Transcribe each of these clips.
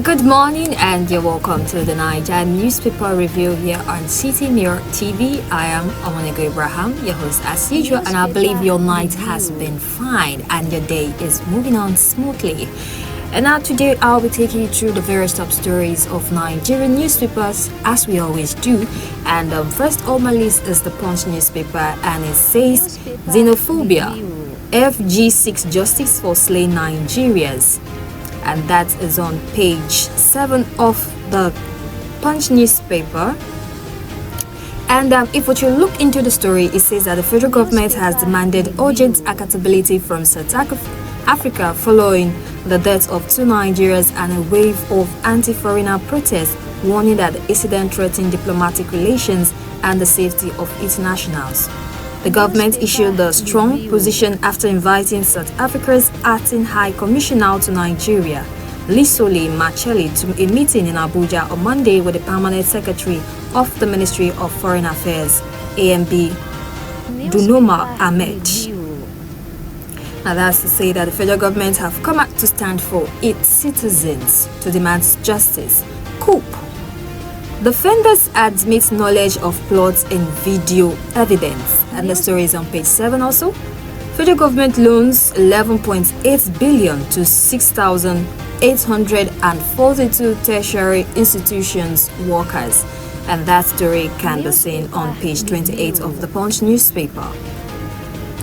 Good morning and you're welcome to the NAIJA newspaper review here on City Mirror TV. I am OMONIGHO Abraham, your host as usual, and I believe your night has been fine and your day is moving on smoothly. And now today I'll be taking you through the various top stories of Nigerian newspapers as we always do. And first on my list is the Punch newspaper, and it says xenophobia, FG seeks justice for slain Nigerians. And that is on page 7 of the Punch newspaper. And if you look into the story, it says that the federal government has demanded urgent accountability from South Africa following the death of 2 Nigerians and a wave of anti-foreigner protests, warning that the incident threatened diplomatic relations and the safety of its nationals. The government issued a strong position after inviting South Africa's acting High Commissioner to Nigeria, Lisole Macheli, to a meeting in Abuja on Monday with the Permanent Secretary of the Ministry of Foreign Affairs, AMB Dunoma Ahmed. Now that's to say that the federal government have come out to stand for its citizens to demand justice. Coup. Defenders admit knowledge of plots in video evidence, and the story is on page 7 also. Federal government loans 11.8 billion to 6,842 tertiary institutions workers, and that story can be seen on page 28 of the Punch newspaper.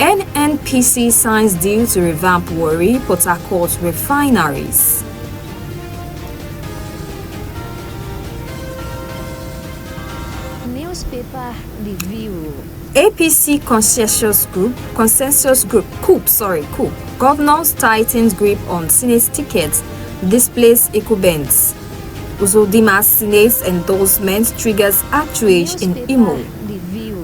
NNPC signs deal to revamp Warri Port Harcourt refineries. Newspaper review. APC consensus group coup. Governors tightens grip on Senate tickets, displays incumbents. Uzodima's Senate's endorsement triggers outrage in Imo.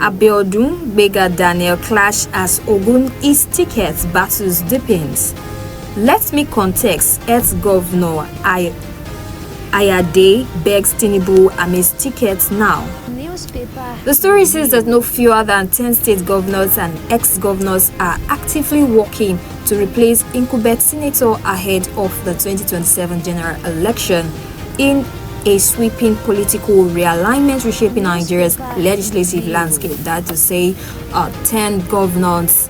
Abiodun Bega Daniel clash as Ogun East tickets battles deepens. Let me context. Ex-Governor Ayade begs Tinubu amidst tickets now. The story says that no fewer than 10 state governors and ex-governors are actively working to replace incumbent senator ahead of the 2027 general election in a sweeping political realignment reshaping Nigeria's legislative landscape. That to say, 10 governors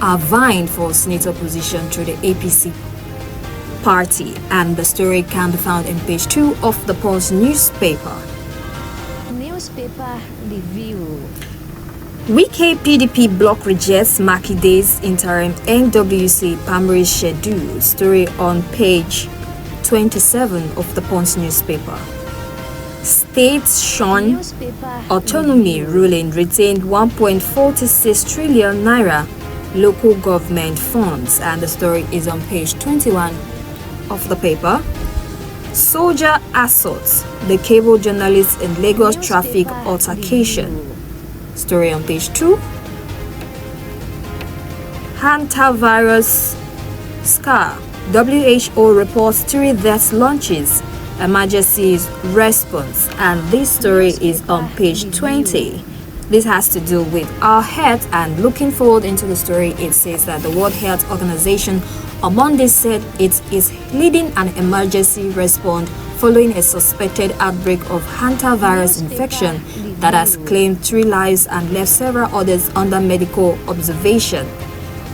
are vying for senator position through the APC party, and the story can be found in page 2 of the Punch newspaper. Newspaper review. Wike PDP bloc rejects Makide's interim NWC primary schedule. Story on page 27 of the Punch newspaper. States shun autonomy ruling retained 1.46 trillion naira local government funds, and the story is on page 21 of the paper. Soldier assaults the cable journalist in Lagos traffic altercation. Story on page 2. Hantavirus scar. WHO reports 3 death launches. Emergencies response, and this story is on page 20. This has to do with our health, and looking forward into the story, it says that the World Health Organization on Monday said it is leading an emergency response following a suspected outbreak of hantavirus infection that has claimed 3 lives and left several others under medical observation.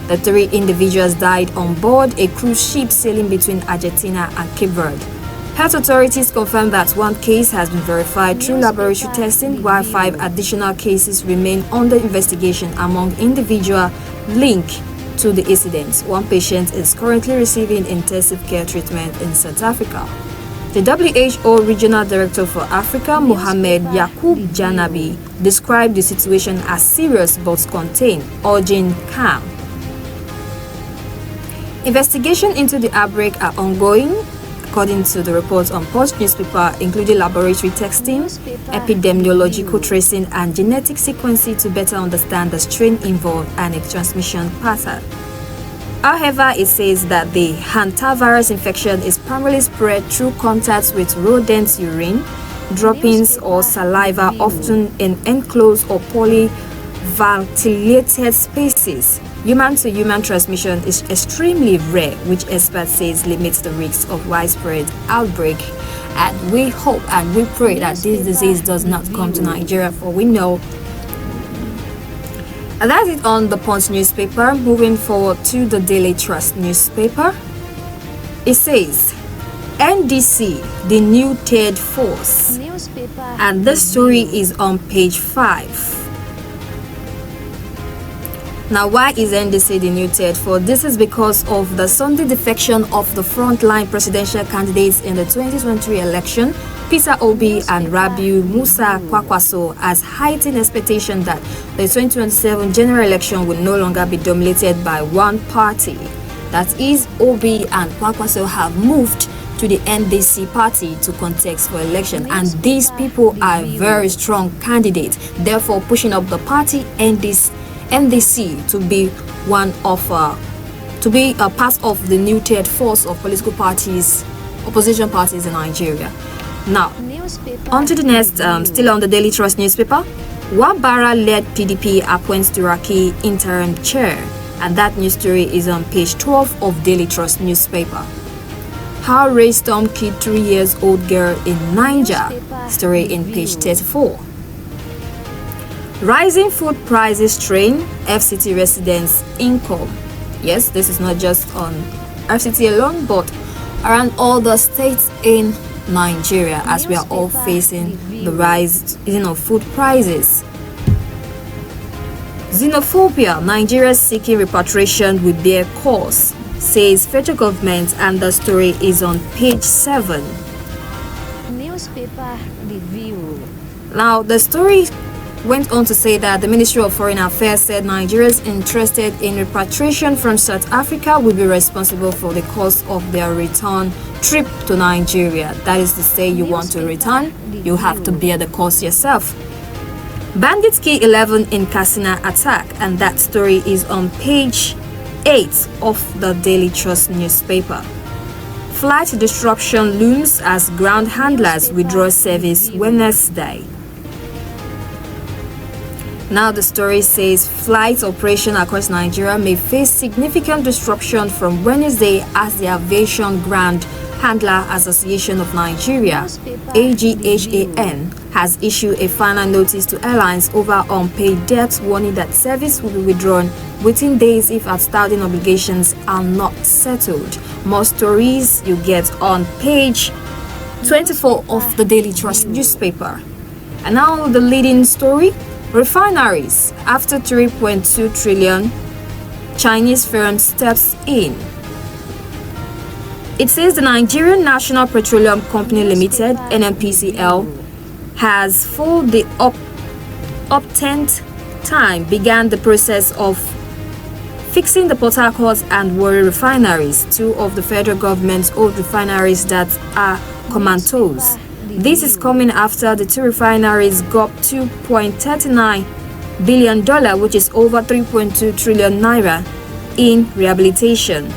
The 3 individuals died on board a cruise ship sailing between Argentina and Cape Verde. Health authorities confirmed that 1 case has been verified through laboratory testing, while 5 additional cases remain under investigation among individuals linked to the incident. 1 patient is currently receiving intensive care treatment in South Africa. The WHO Regional Director for Africa, Mohamed Yakub Janabi, described the situation as serious but contained, urging calm. Investigations into the outbreak are ongoing, according to the reports on Punch newspaper, including laboratory testing, epidemiological tracing, and genetic sequencing to better understand the strain involved and its transmission pattern. However, it says that the hantavirus infection is primarily spread through contact with rodents' urine, droppings, or saliva, often in enclosed or poorly ventilated spaces. Human-to-human transmission is extremely rare, which experts say limits the risk of widespread outbreak. And we hope and we pray that this disease does not come to Nigeria, for we know. And that's it on the Punch newspaper. Moving forward to the Daily Trust newspaper. It says, NDC, the new third force. And this story is on page 5. Now, why is NDC the new third force? This is because of the Sunday defection of the frontline presidential candidates in the 2023 election, Peter Obi and Rabiu Musa Kwakwaso, has heightened expectation that the 2027 general election will no longer be dominated by one party. That is, Obi and Kwakwaso have moved to the NDC party to contest for election, and these people are very strong candidates, therefore pushing up the party NDC to be a part of the new third force of political parties, opposition parties in Nigeria. Now, on to the next, still on the Daily Trust newspaper. Wabara-led PDP appoints Duraki interim chair, and that news story is on page 12 of Daily Trust newspaper. How rainstorm killed 3-year-old girl in NAIJA, story in page 34. Rising food prices strain FCT residents' income. Yes, this is not just on FCT alone, but around all the states in Nigeria, as we are all facing the rise of food prices. Xenophobia, Nigeria seeking repatriation will bear cost, says federal government, and the story is on page 7. Newspaper review. Now, the story went on to say that the Ministry of Foreign Affairs said Nigerians interested in repatriation from South Africa will be responsible for the cost of their return trip to Nigeria. That is to say, you want to return, you have to bear the cost yourself. Bandits kill 11 in Katsina attack, and that story is on page 8 of the Daily Trust newspaper. Flight disruption looms as ground handlers withdraw service Wednesday. Now the story says flight operation across Nigeria may face significant disruption from Wednesday as the Aviation Ground Handler Association of Nigeria, AGHAN, has issued a final notice to airlines over unpaid debts, warning that service will be withdrawn within days if outstanding obligations are not settled. More stories you get on page 24 of the Daily Trust newspaper. And now the leading story. Refineries, after 3.2 trillion, Chinese firm steps in. It says the Nigerian National Petroleum Company Limited, NNPCL, has for the up 10th time began the process of fixing the Port Harcourt and Warri refineries, two of the federal government's old refineries that are comatose. This is coming after the two refineries got $2.39 billion, which is over 3.2 trillion naira, in rehabilitation.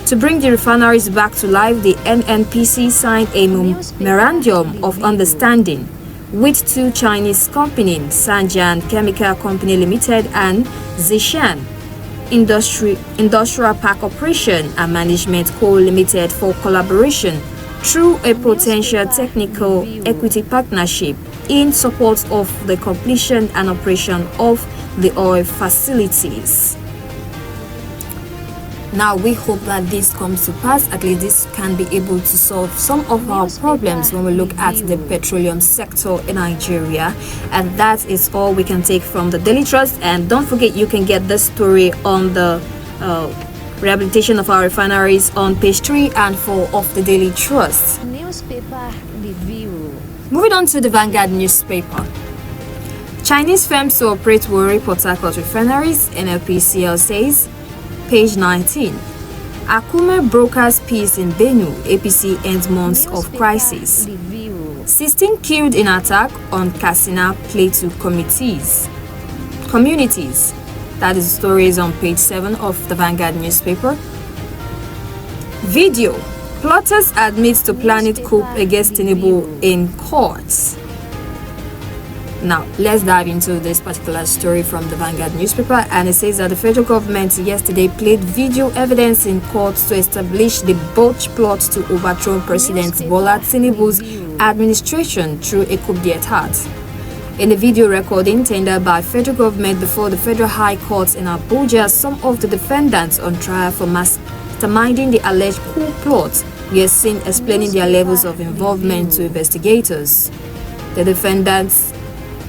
To bring the refineries back to life, the NNPC signed a memorandum of understanding with two Chinese companies, Sanjian Chemical Company Limited and Zishan Industrial Park Operation and Management Co. Limited, for collaboration through a potential technical equity partnership in support of the completion and operation of the oil facilities. Now we hope that this comes to pass. At least this can be able to solve some of our problems when we look at the petroleum sector in Nigeria. And that is all we can take from the Daily Trust. And don't forget, you can get this story on the rehabilitation of our refineries on page 3 and 4 of the Daily Trust. Newspaper review. Moving on to the Vanguard newspaper. Chinese firms to operate Warri Port Harcourt refineries, NLPCL says, page 19. Akume brokers peace in Benue, APC ends months of crisis. 16 killed in attack on Katsina Plateau communities. That is stories on page 7 of the Vanguard newspaper. Video. Plotters admit to planning coup against Tinubu in courts. Now, let's dive into this particular story from the Vanguard newspaper, and it says that the federal government yesterday played video evidence in court to establish the botched plot to overthrow President Bola Tinubu's administration through a coup d'etat. In the video recording tendered by federal government before the Federal High Court in Abuja, some of the defendants on trial for masterminding the alleged coup plot were seen explaining their levels of involvement to investigators. The defendants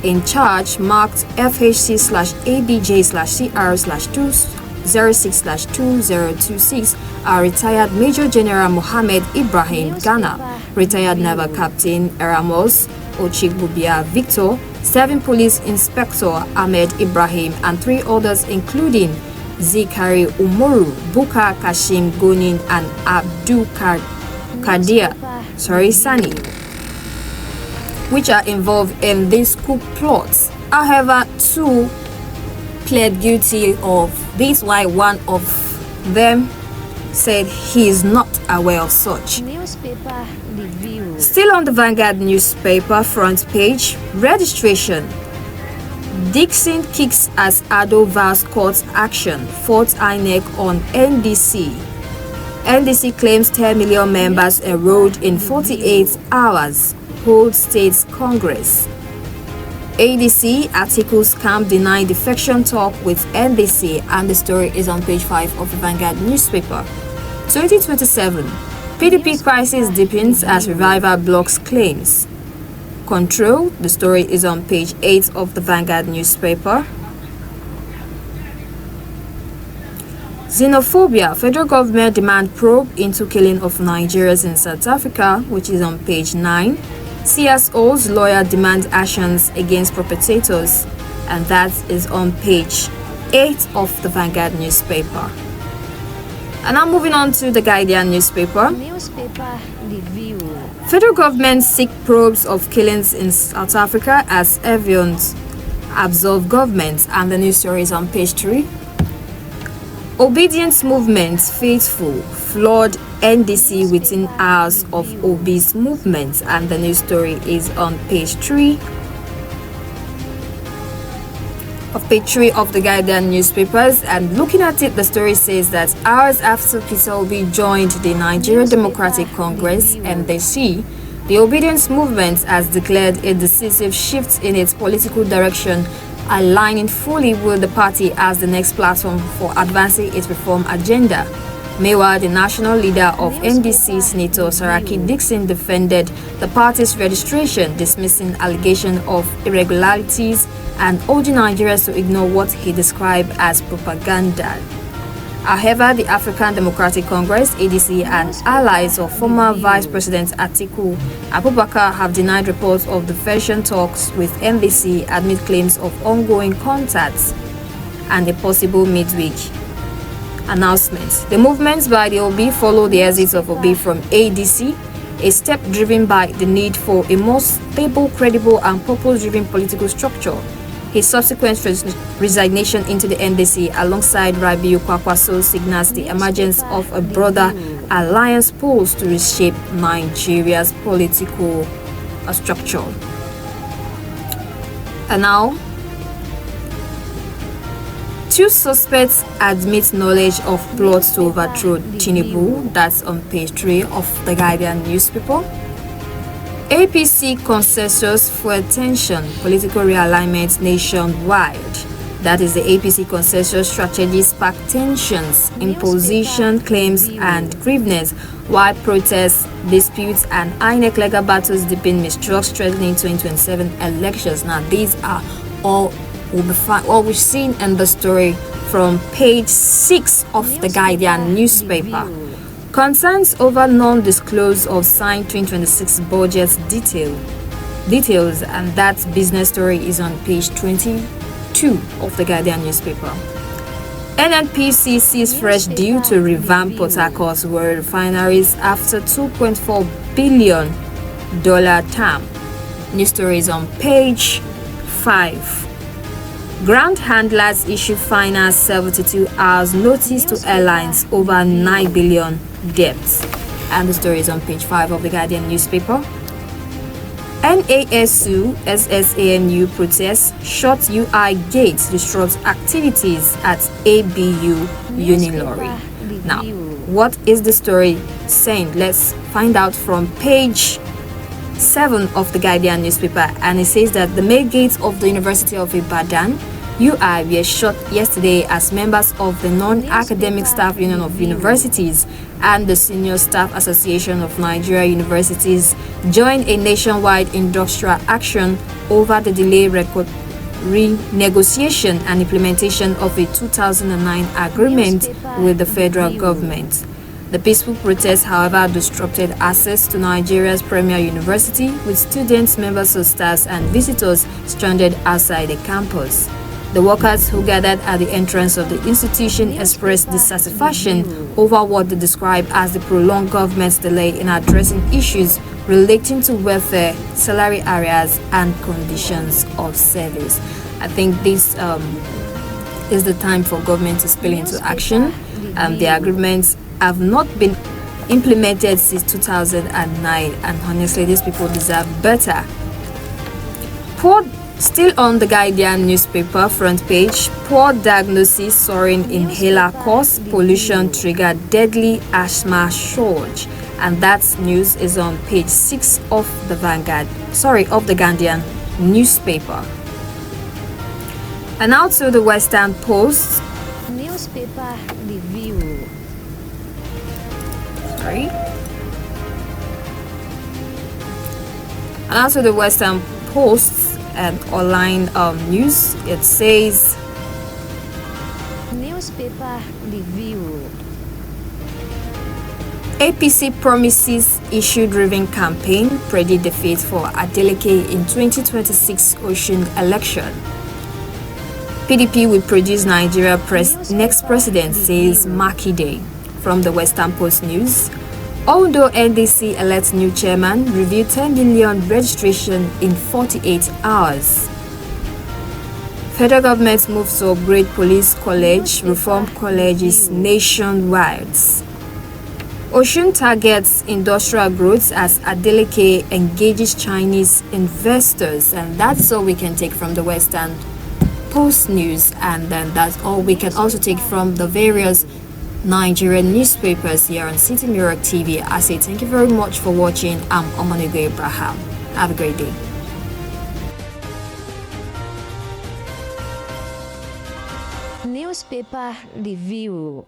in charge, marked FHC/ABJ/CR/206/2026, are retired Major General Mohammed Ibrahim Ghana, retired Naval Captain Eramos Ochigbubia Victor, 7 Police Inspector Ahmed Ibrahim, and 3 others including Zikari Umoru, Buka Kashim Gonin, and Abdul Kadir Sani, which are involved in this coup plot. However, 2 pled guilty of this, while one of them said he is not aware of such. Newspaper review. Still on the Vanguard newspaper front page, registration. Dixon kicks as Ado vows court action, fought INEC on NDC. NDC claims 10 million members enrolled in 48 hours. Hold States Congress. ADC articles scam deny defection talk with NDC, and the story is on page 5 of the Vanguard newspaper. 2027 PDP crisis deepens as revival blocks claims. Control, the story is on page 8 of the Vanguard newspaper. Xenophobia, federal government demand probe into killing of Nigerians in South Africa, which is on page 9. CSO's lawyer demands actions against perpetrators, and that is on page 8 of the Vanguard newspaper. And now moving on to the Guardian newspaper. Newspaper review. Federal government seek probes of killings in South Africa as evidence absolve government, and the news story is on page 3. Obedience movement faithful flawed NDC within hours of Obi's movement, and the news story is on page 3 of the Guardian newspapers. And looking at it, the story says that hours after Peter Obi joined the Nigerian Democratic Congress (NDC), the obedience movement has declared a decisive shift in its political direction, aligning fully with the party as the next platform for advancing its reform agenda. Meanwhile, the national leader of NDC, Senator Saraki Dixon, defended the party's registration, dismissing allegations of irregularities and urging Nigerians to ignore what he described as propaganda. However, the African Democratic Congress (ADC) and allies of former Vice President Atiku Abubakar have denied reports of defection talks with NDC amid claims of ongoing contacts and a possible midweek announcement. The movements by the Obi follow the exit of Obi from ADC, a step driven by the need for a more stable, credible, and purpose-driven political structure. His subsequent resignation into the NDC alongside Rabiu Kwakwaso signals the emergence of a broader alliance poised to reshape Nigeria's political structure. And now, 2 suspects admit knowledge of plots to overthrow Tinubu. That's on page 3 of the Guardian newspaper. APC consensus for tension, political realignment nationwide. That is the APC consensus strategy sparked tensions, imposition claims and grievances, while protests, disputes, and INEC legal battles deepen mistrust threatening 2027 elections. Now, these are all what we've seen in the story from page 6 of the Guardian newspaper. Concerns over non-disclose of signed 2026 budget details, and that business story is on page 22 of the Guardian newspaper. NNPC sees fresh deal to revamp Port Harcourt's world refineries after $2.4 billion term. News story is on page 5. Ground handlers issue final 72 hours notice to airlines over $9 billion debts. And the story is on page 5 of the Guardian newspaper. NASU SSANU protests short UI gates disrupts activities at ABU Unilorry. Now, what is the story saying? Let's find out from page 7 of the Guardian newspaper, and it says that the main gates of the University of Ibadan UI were shut yesterday as members of the Non-Academic Staff Union of Universities and the Senior Staff Association of Nigeria Universities joined a nationwide industrial action over the delayed renegotiation and implementation of a 2009 agreement with the federal government. The peaceful protest, however, disrupted access to Nigeria's premier university, with students, members of staff, and visitors stranded outside the campus. The workers who gathered at the entrance of the institution expressed dissatisfaction over what they described as the prolonged government's delay in addressing issues relating to welfare, salary areas, and conditions of service. I think this is the time for government to spill into action. The agreements have not been implemented since 2009, and honestly, these people deserve better. Still on the Guardian newspaper front page, poor diagnosis, soaring inhaler cause pollution trigger deadly asthma surge, and that news is on page 6 of the of the Guardian newspaper. And now to the Western Post newspaper review. And also the Western Post and online news. It says newspaper review. APC promises issue-driven campaign predict defeat for Adeleke in 2026 Osun election. PDP will produce Nigeria next president, says Makinde. From the Western Post News, although NDC elects new chairman, review 10 million registration in 48 hours. Federal government moves to upgrade police college, reform colleges nationwide. Osun targets industrial growth as Adeleke engages Chinese investors, and that's all we can take from the Western Post News, and then that's all we can also take from the various Nigerian newspapers here on City Mirror TV. I say thank you very much for watching. I'm OMONIGHO Abraham. Have a great day. Newspaper review.